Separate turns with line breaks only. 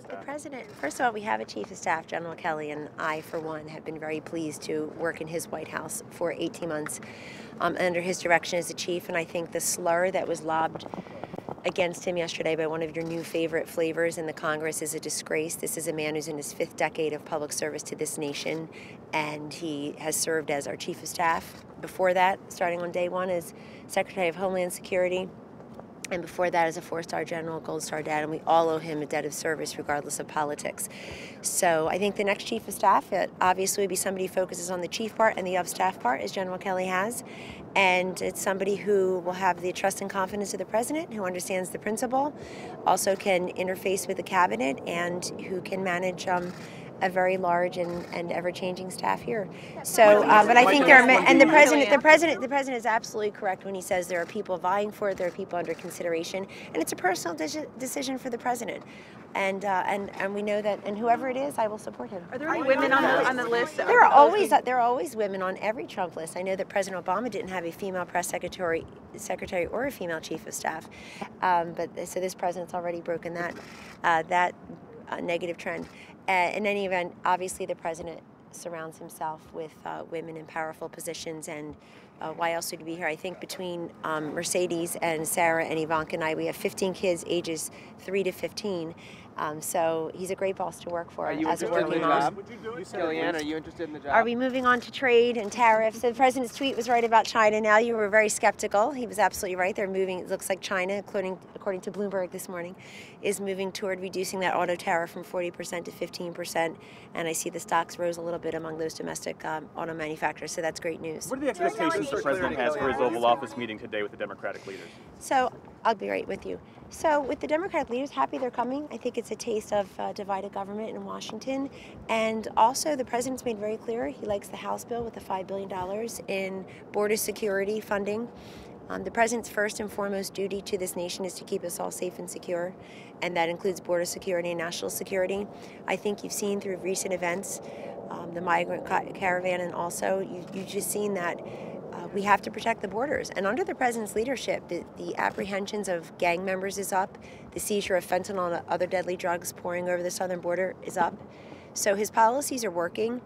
The president, first of all, we have a chief of staff, General Kelly, and I, for one, have been very pleased to work in his White House for 18 months under his direction as the chief. And I think the slur that was lobbed against him yesterday by one of your new favorite flavors in the Congress is a disgrace. This is a man who's in his 5th decade of public service to this nation, and he has served as our chief of staff. Before that, starting on day one, as Secretary of Homeland Security, and before that as a 4-star general, Gold Star Dad, and we all owe him a debt of service regardless of politics. So I think the next chief of staff, it obviously would be somebody who focuses on the chief part and the of-staff part, as General Kelly has. And it's somebody who will have the trust and confidence of the president, who understands the principle, also can interface with the cabinet, and who can manage a very large and ever-changing staff here. So, but I think there are, and the president is absolutely correct when he says there are people vying for it, there are people under consideration, and it's a personal decision for the president. And we know that, and whoever it is, I will support him.
Are there any women on the list?
There are always women on every Trump list. I know that President Obama didn't have a female press secretary or a female chief of staff, but so this president's already broken that negative trend. In any event, obviously the president surrounds himself with women in powerful positions, and why else would he be here? I think between Mercedes and Sarah and Ivanka and I, we have 15 kids ages 3 to 15. So he's a great boss to work for as a working mom.
Kellyanne, are you interested in the job?
Are we moving on to trade and tariffs? So the president's tweet was right about China. Now you were very skeptical. He was absolutely right. They're moving. It looks like China, according to Bloomberg this morning, is moving toward reducing that auto tariff from 40% to 15%. And I see the stocks rose a little bit among those domestic auto manufacturers. So that's great news.
What are the expectations the president has for his Oval Office meeting today with the Democratic leaders?
So I'll be right with you. So with the Democratic leaders, happy they're coming. I think it's a taste of divided government in Washington. And also the president's made very clear he likes the House bill with the $5 billion in border security funding. The president's first and foremost duty to this nation is to keep us all safe and secure, and that includes border security and national security. I think you've seen through recent events, the migrant caravan, and also you've just seen that we have to protect the borders. And under the president's leadership, the apprehensions of gang members is up. The seizure of fentanyl and other deadly drugs pouring over the southern border is up. So his policies are working.